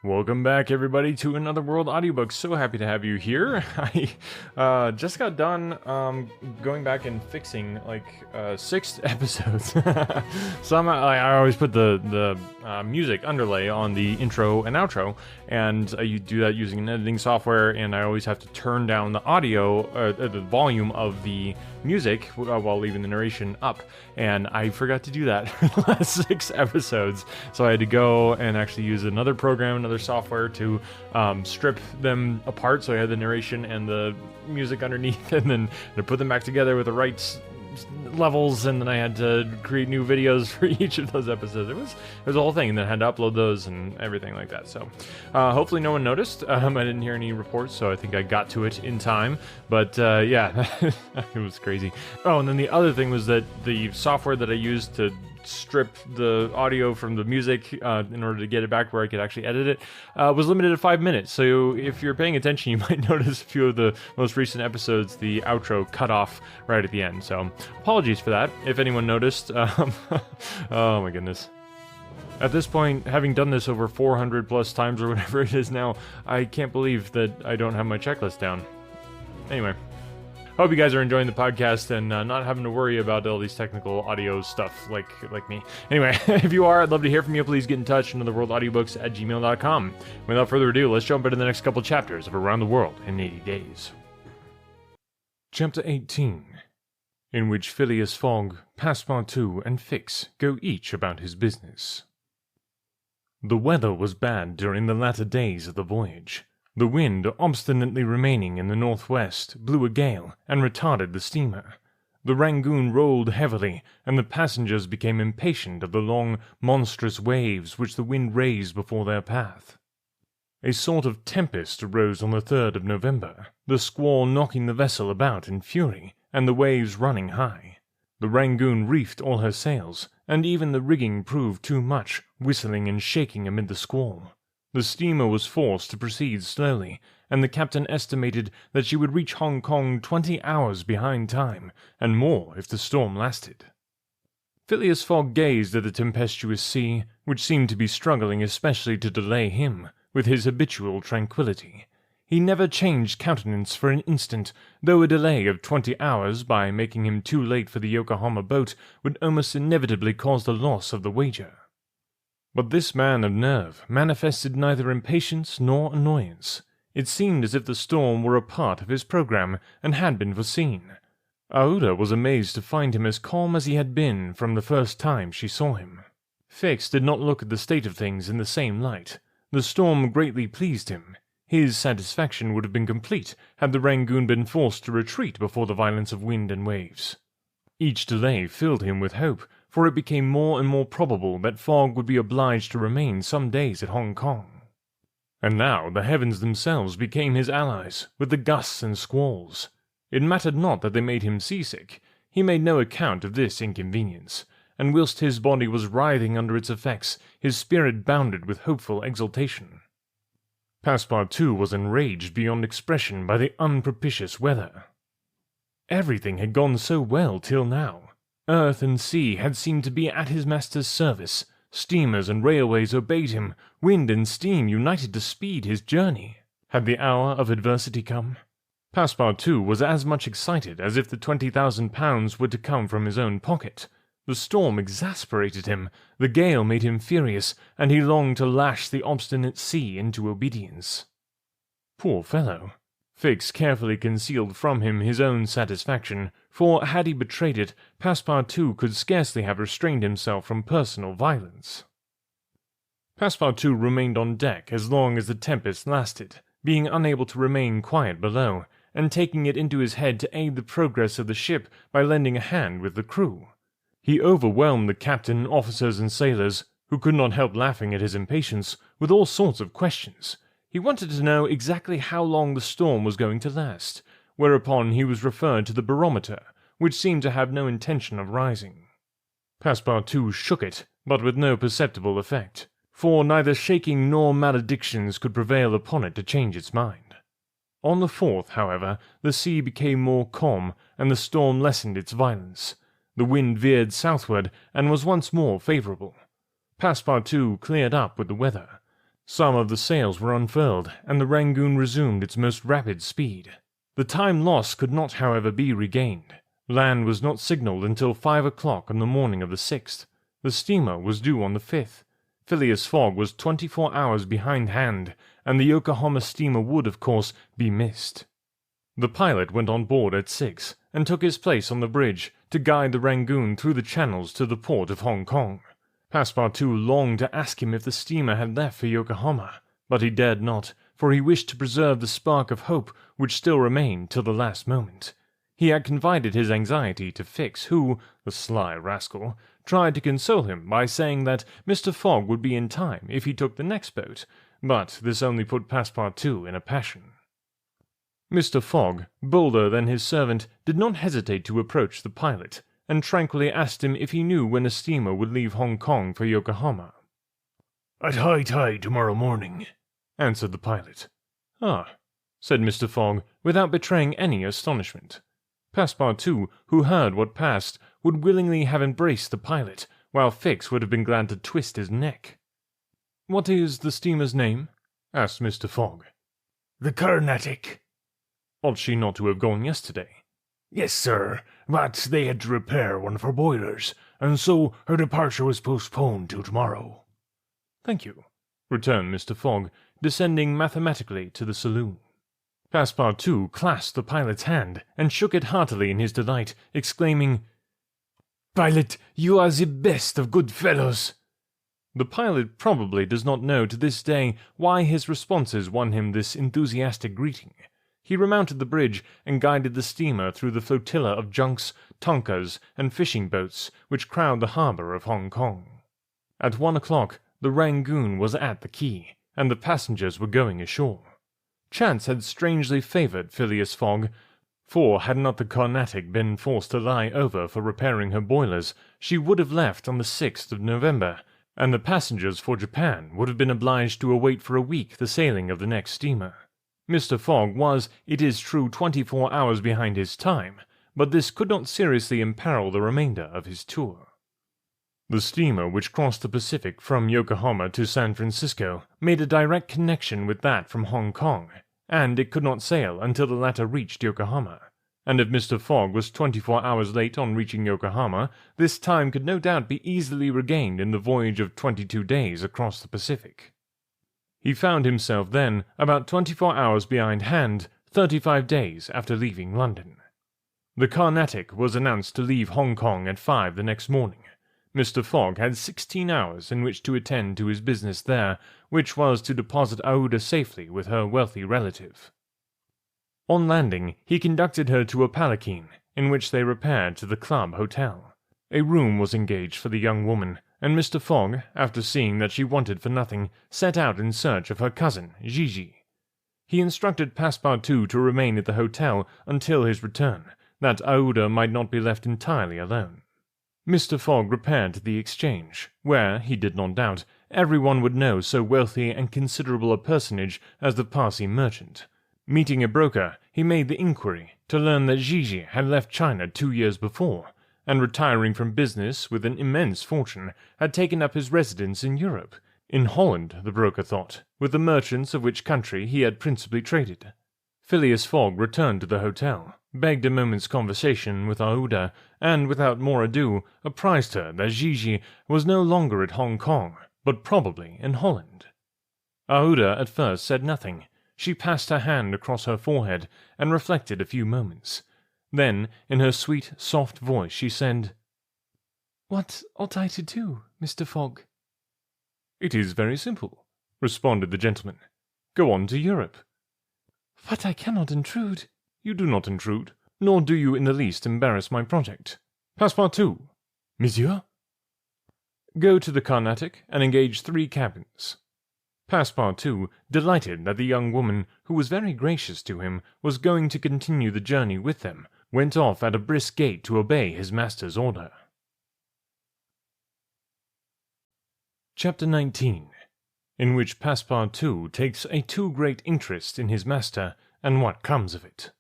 Welcome back, everybody, to Another World audiobook. So happy to have you here. I just got done going back and fixing like 6 episodes. So I always put the music underlay on the intro and outro, and you do that using an editing software. And I always have to turn down the audio, the volume of the music while leaving the narration up, and I forgot to do that for the last 6 episodes. So I had to go and actually use another program, another software to strip them apart, so I had the narration and the music underneath, and then to put them back together with the right levels, and then I had to create new videos for each of those episodes. It was a whole thing, and then I had to upload those and everything like that. So hopefully no one noticed. I didn't hear any reports, so I think I got to it in time. But yeah, it was crazy. Oh, and then the other thing was that the software that I used to strip the audio from the music in order to get it back where I could actually edit it was limited to 5 minutes. So if you're paying attention, you might notice a few of the most recent episodes, the outro cut off right at the end. So apologies for that if anyone noticed. Oh my goodness. At this point, having done this over 400 plus times or whatever it is now, I can't believe that I don't have my checklist down. Anyway. Hope you guys are enjoying the podcast and not having to worry about all these technical audio stuff like me. Anyway, if you are, I'd love to hear from you. Please get in touch, anotherworldaudiobooks@gmail.com. Without further ado, let's jump into the next couple chapters of Around the World in 80 Days. Chapter 18, in which Phileas, Fogg, Passepartout, and Fix go each about his business. The weather was bad during the latter days of the voyage. The wind, obstinately remaining in the northwest, blew a gale and retarded the steamer. The Rangoon rolled heavily, and the passengers became impatient of the long, monstrous waves which the wind raised before their path. A sort of tempest arose on the 3rd of November, the squall knocking the vessel about in fury, and the waves running high. The Rangoon reefed all her sails, and even the rigging proved too much, whistling and shaking amid the squall. The steamer was forced to proceed slowly, and the captain estimated that she would reach Hong Kong 20 hours behind time, and more if the storm lasted. Phileas Fogg gazed at the tempestuous sea, which seemed to be struggling especially to delay him, with his habitual tranquillity. He never changed countenance for an instant, though a delay of 20 hours, by making him too late for the Yokohama boat, would almost inevitably cause the loss of the wager. But this man of nerve manifested neither impatience nor annoyance. It seemed as if the storm were a part of his program and had been foreseen. Aouda was amazed to find him as calm as he had been from the first time she saw him. Fix did not look at the state of things in the same light. The storm greatly pleased him. His satisfaction would have been complete had the Rangoon been forced to retreat before the violence of wind and waves. Each delay filled him with hope, for it became more and more probable that Fogg would be obliged to remain some days at Hong Kong. And now the heavens themselves became his allies, with the gusts and squalls. It mattered not that they made him seasick. He made no account of this inconvenience, and whilst his body was writhing under its effects, his spirit bounded with hopeful exultation. Passepartout was enraged beyond expression by the unpropitious weather. Everything had gone so well till now. Earth and sea had seemed to be at his master's service. Steamers and railways obeyed him. Wind and steam united to speed his journey. Had the hour of adversity come? Passepartout was as much excited as if the £20,000 were to come from his own pocket. The storm exasperated him, the gale made him furious, and he longed to lash the obstinate sea into obedience. Poor fellow! Fix carefully concealed from him his own satisfaction, for had he betrayed it, Passepartout could scarcely have restrained himself from personal violence. Passepartout remained on deck as long as the tempest lasted, being unable to remain quiet below, and taking it into his head to aid the progress of the ship by lending a hand with the crew. He overwhelmed the captain, officers, and sailors, who could not help laughing at his impatience, with all sorts of questions. He wanted to know exactly how long the storm was going to last, whereupon he was referred to the barometer, which seemed to have no intention of rising. Passepartout shook it, but with no perceptible effect, for neither shaking nor maledictions could prevail upon it to change its mind. On the 4th, however, the sea became more calm, and the storm lessened its violence. The wind veered southward, and was once more favourable. Passepartout cleared up with the weather. Some of the sails were unfurled, and the Rangoon resumed its most rapid speed. The time lost could not, however, be regained. Land was not signalled until 5 o'clock on the morning of the 6th. The steamer was due on the 5th. Phileas Fogg was 24 hours behindhand, and the Yokohama steamer would, of course, be missed. The pilot went on board at 6, and took his place on the bridge to guide the Rangoon through the channels to the port of Hong Kong. Passepartout longed to ask him if the steamer had left for Yokohama, but he dared not, for he wished to preserve the spark of hope which still remained till the last moment. He had confided his anxiety to Fix, who, the sly rascal, tried to console him by saying that Mr. Fogg would be in time if he took the next boat, but this only put Passepartout in a passion. Mr. Fogg, bolder than his servant, did not hesitate to approach the pilot, and tranquilly asked him if he knew when a steamer would leave Hong Kong for Yokohama. "At high tide tomorrow morning," answered the pilot. "Ah," said Mr. Fogg, without betraying any astonishment. Passepartout, who heard what passed, would willingly have embraced the pilot, while Fix would have been glad to twist his neck. "What is the steamer's name?" asked Mr. Fogg. "The Carnatic." "Ought she not to have gone yesterday?" "Yes, sir, but they had to repair one of her boilers, and so her departure was postponed till tomorrow." "Thank you," returned Mr. Fogg, descending mathematically to the saloon. Passepartout clasped the pilot's hand, and shook it heartily in his delight, exclaiming, "Pilot, you are the best of good fellows!" The pilot probably does not know to this day why his responses won him this enthusiastic greeting. He remounted the bridge and guided the steamer through the flotilla of junks, tonkas, and fishing boats which crowd the harbour of Hong Kong. At 1 o'clock, the Rangoon was at the quay, and the passengers were going ashore. Chance had strangely favoured Phileas Fogg, for had not the Carnatic been forced to lie over for repairing her boilers, she would have left on the 6th of November, and the passengers for Japan would have been obliged to await for a week the sailing of the next steamer. Mr. Fogg was, it is true, 24 hours behind his time, but this could not seriously imperil the remainder of his tour. The steamer which crossed the Pacific from Yokohama to San Francisco made a direct connection with that from Hong Kong, and it could not sail until the latter reached Yokohama. And if Mr. Fogg was 24 hours late on reaching Yokohama, this time could no doubt be easily regained in the voyage of 22 days across the Pacific. He found himself then about 24 hours behindhand, 35 days after leaving London. The Carnatic was announced to leave Hong Kong at 5 the next morning. Mr. Fogg had 16 hours in which to attend to his business there, which was to deposit Aouda safely with her wealthy relative. On landing, he conducted her to a palanquin, in which they repaired to the club hotel. A room was engaged for the young woman, and Mr. Fogg, after seeing that she wanted for nothing, set out in search of her cousin, Gigi. He instructed Passepartout to remain at the hotel until his return, that Aouda might not be left entirely alone. Mr. Fogg repaired to the Exchange, where, he did not doubt, everyone would know so wealthy and considerable a personage as the Parsi merchant. Meeting a broker, he made the inquiry to learn that Gigi had left China 2 years before, and retiring from business with an immense fortune, had taken up his residence in Europe, in Holland, the broker thought, with the merchants of which country he had principally traded. Phileas Fogg returned to the hotel, begged a moment's conversation with Aouda, and without more ado apprised her that Gigi was no longer at Hong Kong, but probably in Holland. Aouda at first said nothing. She passed her hand across her forehead and reflected a few moments. Then, in her sweet, soft voice, she said, "What ought I to do, Mr. Fogg?" "It is very simple," responded the gentleman. "Go on to Europe." "But I cannot intrude." "You do not intrude, nor do you in the least embarrass my project. Passepartout." "Monsieur?" "Go to the Carnatic and engage 3 cabins." Passepartout, delighted that the young woman, who was very gracious to him, was going to continue the journey with them, went off at a brisk gait to obey his master's order. Chapter 19, in which Passepartout takes a too great interest in his master, and what comes of it.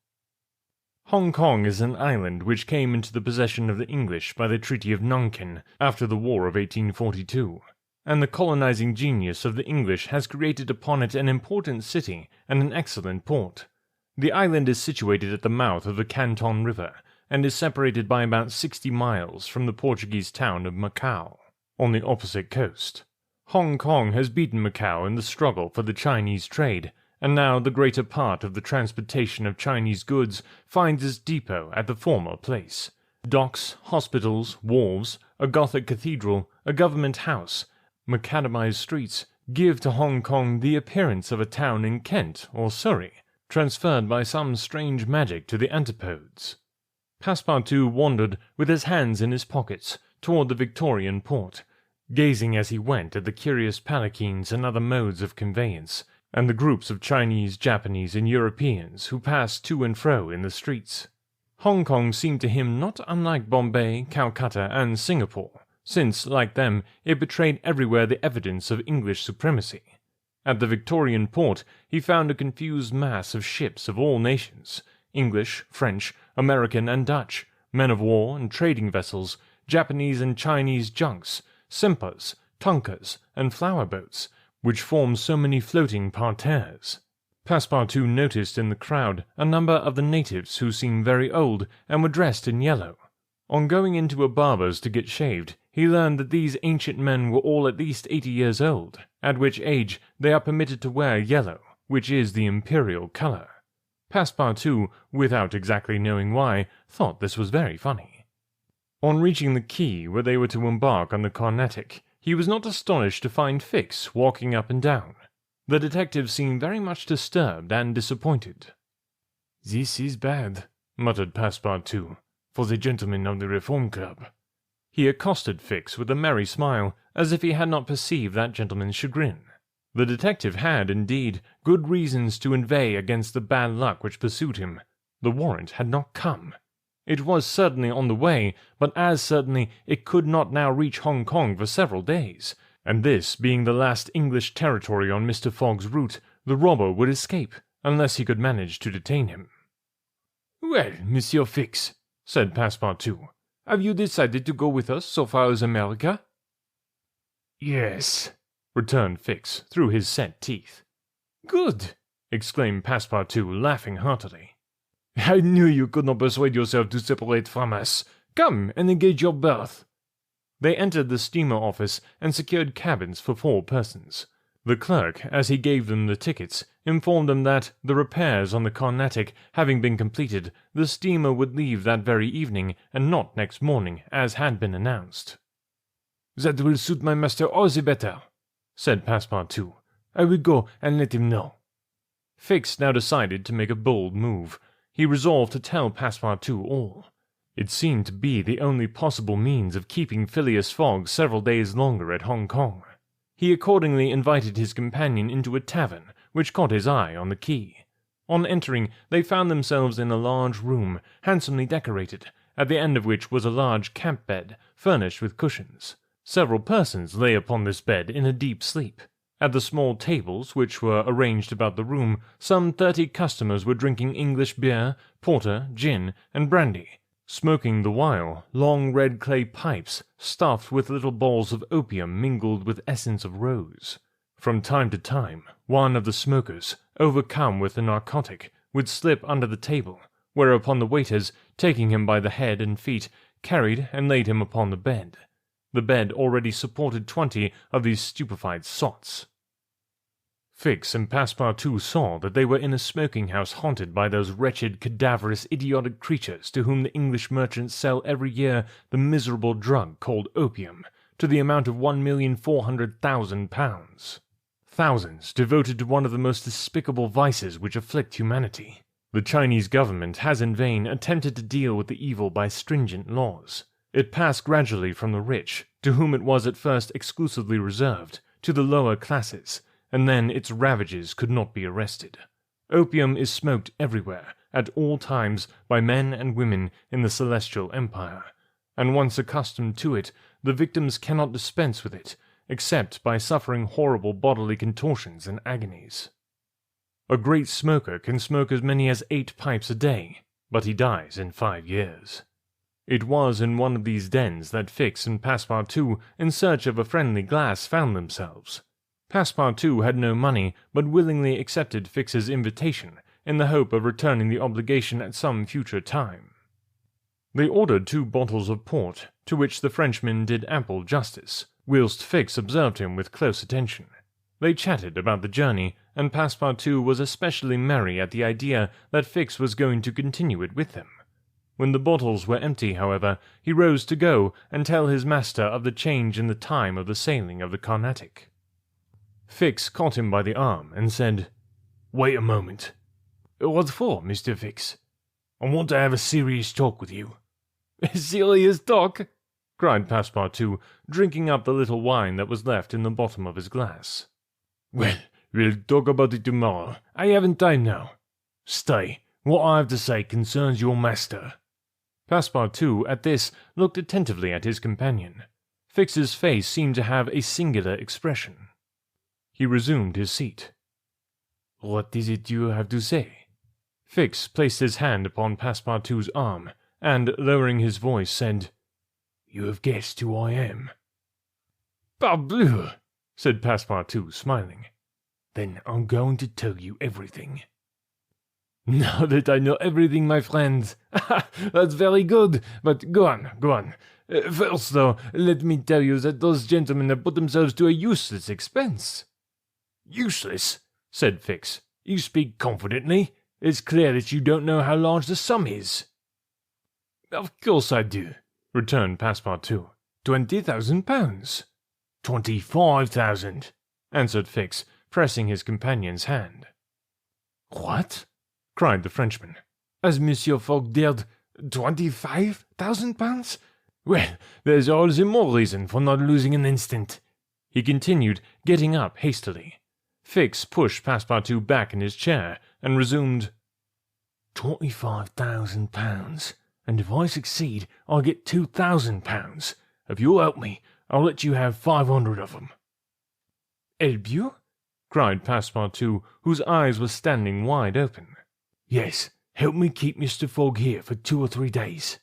Hong Kong is an island which came into the possession of the English by the Treaty of Nankin after the War of 1842. and the colonizing genius of the English has created upon it an important city and an excellent port. The island is situated at the mouth of the Canton River, and is separated by about 60 miles from the Portuguese town of Macau, on the opposite coast. Hong Kong has beaten Macau in the struggle for the Chinese trade, and now the greater part of the transportation of Chinese goods finds its depot at the former place. Docks, hospitals, wharves, a Gothic cathedral, a government house, macadamized streets give to Hong Kong the appearance of a town in Kent or Surrey, transferred by some strange magic to the antipodes. Passepartout wandered with his hands in his pockets toward the Victorian port, gazing as he went at the curious palanquins and other modes of conveyance, and the groups of Chinese, Japanese, and Europeans who passed to and fro in the streets. Hong Kong seemed to him not unlike Bombay, Calcutta, and Singapore, since, like them, it betrayed everywhere the evidence of English supremacy. At the Victorian port he found a confused mass of ships of all nations, English, French, American, and Dutch, men of war and trading vessels, Japanese and Chinese junks, simpas, tunkers, and flower boats, which form so many floating parterres. Passepartout noticed in the crowd a number of the natives who seemed very old and were dressed in yellow. On going into a barber's to get shaved, he learned that these ancient men were all at least 80 years old, at which age they are permitted to wear yellow, which is the imperial color. Passepartout, without exactly knowing why, thought this was very funny. On reaching the quay where they were to embark on the Carnatic, he was not astonished to find Fix walking up and down. The detective seemed very much disturbed and disappointed. "This is bad," muttered Passepartout, "for the gentlemen of the Reform Club." He accosted Fix with a merry smile, as if he had not perceived that gentleman's chagrin. The detective had, indeed, good reasons to inveigh against the bad luck which pursued him. The warrant had not come. It was certainly on the way, but as certainly it could not now reach Hong Kong for several days, and this being the last English territory on Mr. Fogg's route, the robber would escape, unless he could manage to detain him. "Well, Monsieur Fix," said Passepartout, "have you decided to go with us so far as America?" "Yes," returned Fix through his set teeth. "Good!" exclaimed Passepartout, laughing heartily. "I knew you could not persuade yourself to separate from us. Come and engage your berth." They entered the steamer office and secured cabins for 4 persons. The clerk, as he gave them the tickets, informed them that, the repairs on the Carnatic having been completed, the steamer would leave that very evening, and not next morning, as had been announced. "That will suit my master all the better," said Passepartout. "I will go and let him know." Fix now decided to make a bold move. He resolved to tell Passepartout all. It seemed to be the only possible means of keeping Phileas Fogg several days longer at Hong Kong. He accordingly invited his companion into a tavern, which caught his eye on the quay. On entering, they found themselves in a large room, handsomely decorated, at the end of which was a large camp bed, furnished with cushions. Several persons lay upon this bed in a deep sleep. At the small tables which were arranged about the room, some 30 customers were drinking English beer, porter, gin, and brandy, smoking the while long red clay pipes stuffed with little balls of opium mingled with essence of rose. From time to time, one of the smokers, overcome with the narcotic, would slip under the table, whereupon the waiters, taking him by the head and feet, carried and laid him upon the bed. The bed already supported 20 of these stupefied sots. Fix and Passepartout saw that they were in a smoking-house haunted by those wretched, cadaverous, idiotic creatures to whom the English merchants sell every year the miserable drug called opium, to the amount of £1,400,000. Thousands devoted to one of the most despicable vices which afflict humanity. The Chinese government has in vain attempted to deal with the evil by stringent laws. It passed gradually from the rich, to whom it was at first exclusively reserved, to the lower classes, and then its ravages could not be arrested. Opium is smoked everywhere, at all times, by men and women in the Celestial Empire, and once accustomed to it, the victims cannot dispense with it, except by suffering horrible bodily contortions and agonies. A great smoker can smoke as many as 8 pipes a day, but he dies in 5 years. It was in one of these dens that Fix and Passepartout, in search of a friendly glass, found themselves. Passepartout had no money, but willingly accepted Fix's invitation, in the hope of returning the obligation at some future time. They ordered 2 bottles of port, to which the Frenchman did ample justice, whilst Fix observed him with close attention. They chatted about the journey, and Passepartout was especially merry at the idea that Fix was going to continue it with them. When the bottles were empty, however, he rose to go and tell his master of the change in the time of the sailing of the Carnatic. Fix caught him by the arm and said, "Wait a moment." "What for, Mr. Fix?" "I want to have a serious talk with you." "Serious talk?" cried Passepartout, drinking up the little wine that was left in the bottom of his glass. "Well, we'll talk about it tomorrow. I haven't time now." "Stay. What I have to say concerns your master." Passepartout, at this, looked attentively at his companion. Fix's face seemed to have a singular expression. He resumed his seat. "What is it you have to say?" Fix placed his hand upon Passepartout's arm, and, lowering his voice, said, "You have guessed who I am." "Parbleu!" said Passepartout, smiling. "Then I'm going to tell you everything." "Now that I know everything, my friend. That's very good, but go on, go on. First, though, let me tell you that those gentlemen have put themselves to a useless expense." "Useless?" said Fix. "You speak confidently. It's clear that you don't know how large the sum is." "Of course I do," returned Passepartout. £20,000. 25,000, answered Fix, pressing his companion's hand. "What?" cried the Frenchman. "Has Monsieur Fogg dared £25,000? Well, there's all the more reason for not losing an instant," he continued, getting up hastily. Fix pushed Passepartout back in his chair, and resumed, £25,000, and if I succeed, I get £2,000. If you'll help me, I'll let you have 500 of them. "Help you?" cried Passepartout, whose eyes were standing wide open. "Yes, help me keep Mr. Fogg here for 2 or 3 days.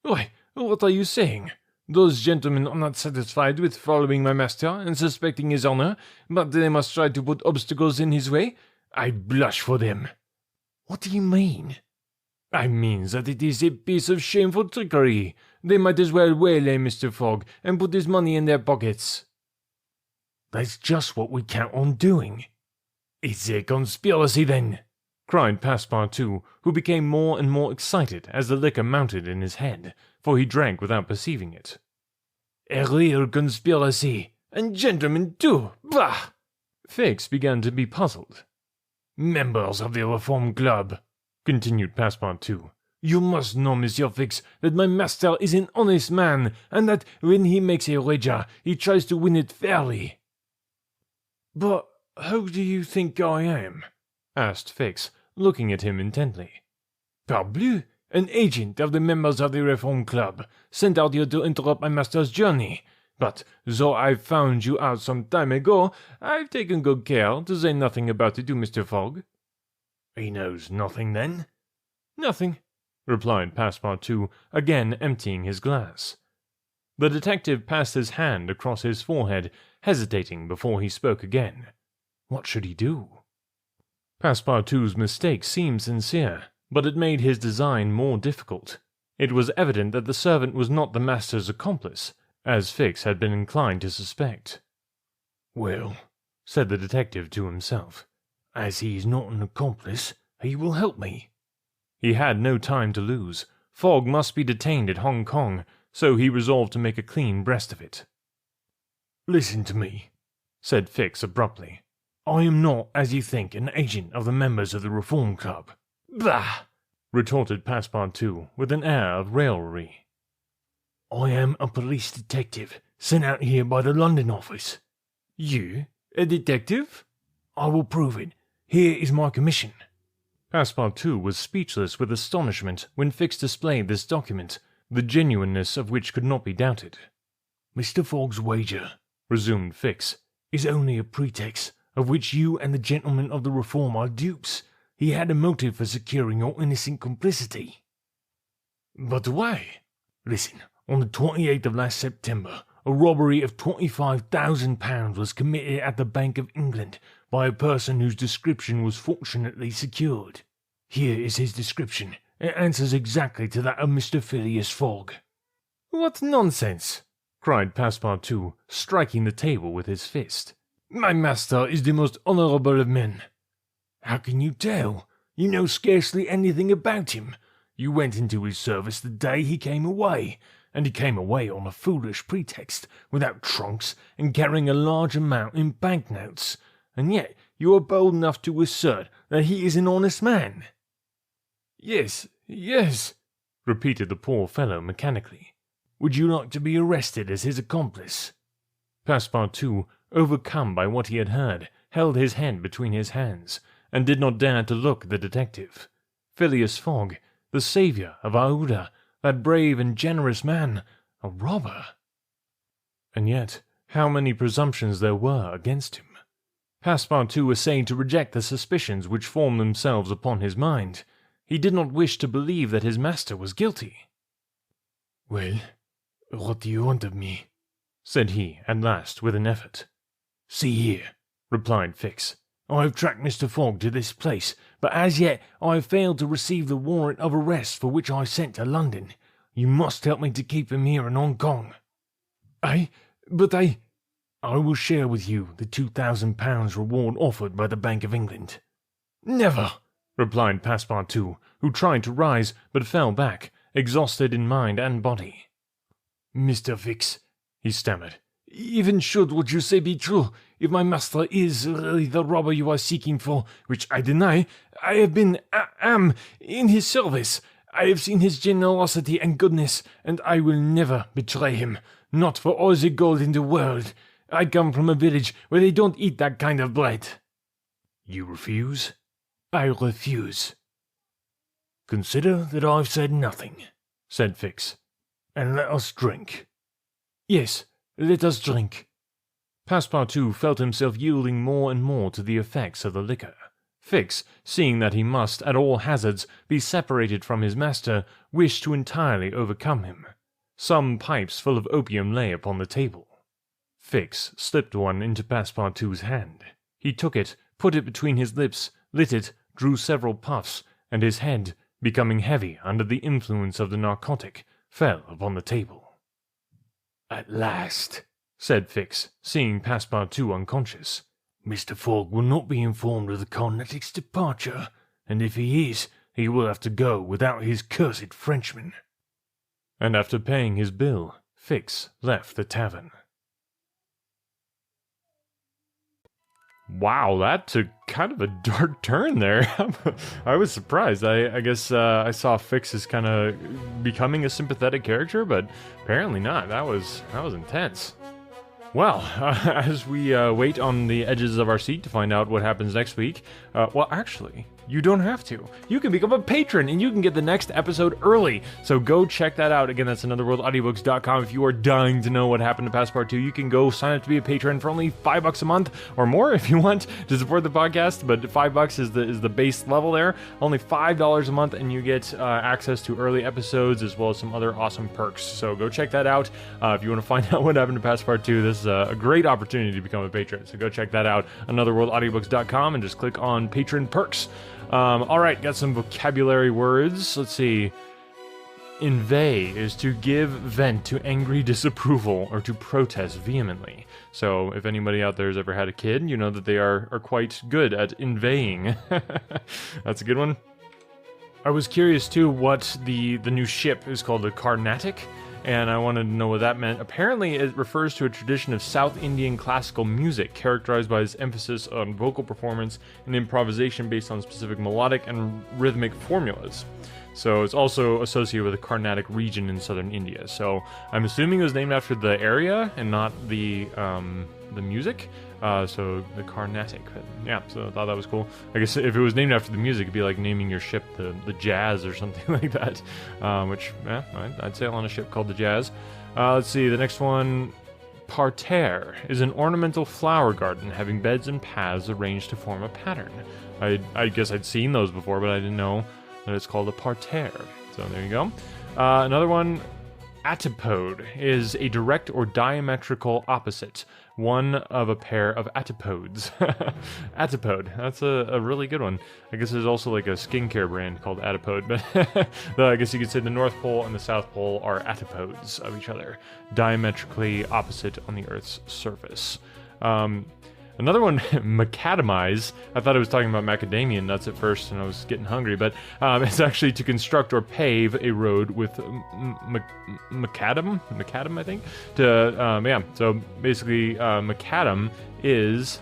"Why, what are you saying? Those gentlemen are not satisfied with following my master and suspecting his honor, but they must try to put obstacles in his way. I blush for them." "What do you mean?" "I mean that it is a piece of shameful trickery. They might as well waylay Mr. Fogg and put his money in their pockets." "That's just what we count on doing." "It's a conspiracy, then," cried Passepartout, who became more and more excited as the liquor mounted in his head, for he drank without perceiving it. "A real conspiracy, and gentlemen too, bah!" Fix began to be puzzled. "Members of the Reform Club," continued Passepartout, "you must know, Monsieur Fix, that my master is an honest man, and that when he makes a wager, he tries to win it fairly." "But who do you think I am?" asked Fix, looking at him intently. "Parbleu! An agent of the members of the Reform Club, sent out here to interrupt my master's journey. But though I found you out some time ago, I've taken good care to say nothing about it to Mr. Fogg." "He knows nothing, then?" "Nothing," replied Passepartout, again emptying his glass. The detective passed his hand across his forehead, hesitating before he spoke again. What should he do? Passepartout's mistake seemed sincere, but it made his design more difficult. It was evident that the servant was not the master's accomplice, as Fix had been inclined to suspect. "Well," said the detective to himself, "as he is not an accomplice, he will help me." He had no time to lose. Fogg must be detained at Hong Kong, so he resolved to make a clean breast of it. "Listen to me," said Fix abruptly. "I am not, as you think, an agent of the members of the Reform Club." "Bah!" retorted Passepartout with an air of raillery. "I am a police detective, sent out here by the London office." "You? A detective?" "I will prove it. Here is my commission." Passepartout was speechless with astonishment when Fix displayed this document, the genuineness of which could not be doubted. "Mr. Fogg's wager," resumed Fix, "is only a pretext, of which you and the gentlemen of the Reform are dupes. He had a motive for securing your innocent complicity." But why? Listen, on the 28th of last September, a robbery of £25,000 was committed at the Bank of England by a person whose description was fortunately secured. Here is his description. It answers exactly to that of Mr. Phileas Fogg." "What nonsense!" cried Passepartout, striking the table with his fist. "My master is the most honourable of men." "How can you tell? You know scarcely anything about him. You went into his service the day he came away, and he came away on a foolish pretext, without trunks, and carrying a large amount in banknotes, and yet you are bold enough to assert that he is an honest man." "Yes, yes," repeated the poor fellow mechanically. "Would you like to be arrested as his accomplice?" Passepartout, overcome by what he had heard, held his head between his hands, and did not dare to look at the detective. Phileas Fogg, the saviour of Aouda, that brave and generous man, a robber. And yet, how many presumptions there were against him. Passepartout essayed to reject the suspicions which formed themselves upon his mind. He did not wish to believe that his master was guilty. "Well, what do you want of me?" said he, at last, with an effort. "See here," replied Fix. "I have tracked Mr. Fogg to this place, but as yet I have failed to receive the warrant of arrest for which I sent to London. You must help me to keep him here in Hong Kong." But I will share with you the £2,000 reward offered by the Bank of England." "Never!" replied Passepartout, who tried to rise, but fell back, exhausted in mind and body. "Mr. Fix," he stammered, "even should what you say be true, if my master is really the robber you are seeking for, which I deny, I have been, am, in his service. I have seen his generosity and goodness, and I will never betray him, not for all the gold in the world. I come from a village where they don't eat that kind of bread." "You refuse?" "I refuse." "Consider that I've said nothing," said Fix, "and let us drink." "Yes, let us drink." Passepartout felt himself yielding more and more to the effects of the liquor. Fix, seeing that he must, at all hazards, be separated from his master, wished to entirely overcome him. Some pipes full of opium lay upon the table. Fix slipped one into Passepartout's hand. He took it, put it between his lips, lit it, drew several puffs, and his head, becoming heavy under the influence of the narcotic, fell upon the table. "At last," said Fix, seeing Passepartout unconscious. "Mr. Fogg will not be informed of the Carnatic's departure, and if he is, he will have to go without his cursed Frenchman." And after paying his bill, Fix left the tavern. Wow, that took kind of a dark turn there. I was surprised. I guess I saw Fix as kind of becoming a sympathetic character, but apparently not. That was intense. Well, as we wait on the edges of our seat to find out what happens next week, well, actually, you don't have to. You can become a patron, and you can get the next episode early. So go check that out. Again, that's anotherworldaudiobooks.com. If you are dying to know what happened to Passepartout, you can go sign up to be a patron for only $5 a month or more if you want to support the podcast. But $5 is the base level there. Only $5 a month, and you get access to early episodes as well as some other awesome perks. So go check that out. If you want to find out what happened to Passepartout, this is a great opportunity to become a patron. So go check that out, anotherworldaudiobooks.com, and just click on patron perks. All right, got some vocabulary words. Let's see. Inveigh is to give vent to angry disapproval or to protest vehemently. So if anybody out there has ever had a kid, you know that they are quite good at inveighing. That's a good one. I was curious too what the new ship is called, the Carnatic, and I wanted to know what that meant. Apparently it refers to a tradition of South Indian classical music characterized by its emphasis on vocal performance and improvisation based on specific melodic and rhythmic formulas. So it's also associated with the Carnatic region in southern India. So I'm assuming it was named after the area and not the music. So the Carnatic. Yeah, so I thought that was cool. I guess if it was named after the music, it'd be like naming your ship the Jazz or something like that. Which, yeah, I'd sail on a ship called the Jazz. Let's see, the next one. Parterre is an ornamental flower garden having beds and paths arranged to form a pattern. I guess I'd seen those before, but I didn't know that it's called a parterre. So there you go. Another one, antipode, is a direct or diametrical opposite. One of a pair of antipodes. Antipode, that's a really good one. I guess there's also like a skincare brand called Antipode, but I guess you could say the North Pole and the South Pole are antipodes of each other, diametrically opposite on the Earth's surface. Another one, macadamize. I thought it was talking about macadamia nuts at first, and I was getting hungry, but it's actually to construct or pave a road with macadam, I think. So basically, macadam is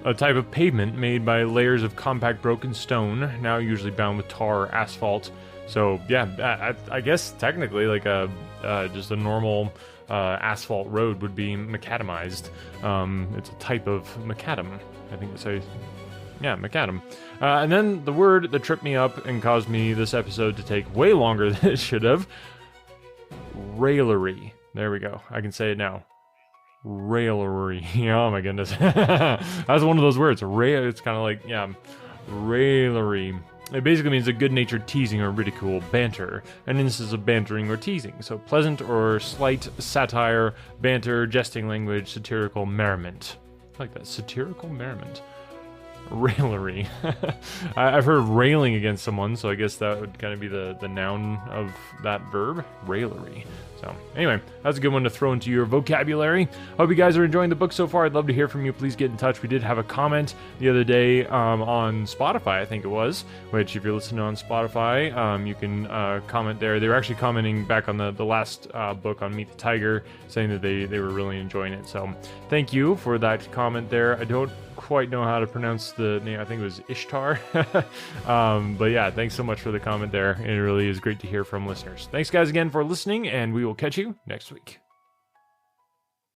a type of pavement made by layers of compact broken stone, now usually bound with tar or asphalt. So yeah, I guess technically like just a normal asphalt road would be macadamized. It's a type of macadam. I think it's macadam. And then the word that tripped me up and caused me this episode to take way longer than it should have. Raillery. There we go. I can say it now. Raillery. Oh my goodness. That's one of those words. It's kind of like, raillery. It basically means a good-natured teasing or ridicule, banter, an instance of bantering or teasing. So pleasant or slight satire, banter, jesting language, satirical merriment. I like that, satirical merriment. Raillery. I've heard railing against someone, so I guess that would kind of be the noun of that verb, raillery. So anyway, that's a good one to throw into your vocabulary. Hope you guys are enjoying the book so far. I'd love to hear from you. Please get in touch. We did have a comment the other day on Spotify, I think it was, which if you're listening on Spotify, you can comment there. They were actually commenting back on the last book on Meet the Tiger, saying that they were really enjoying it. So thank you for that comment there. I don't quite know how to pronounce the name. I think it was Ishtar. But yeah, thanks so much for the comment there. It really is great to hear from listeners. Thanks guys again for listening, and we will catch you next week.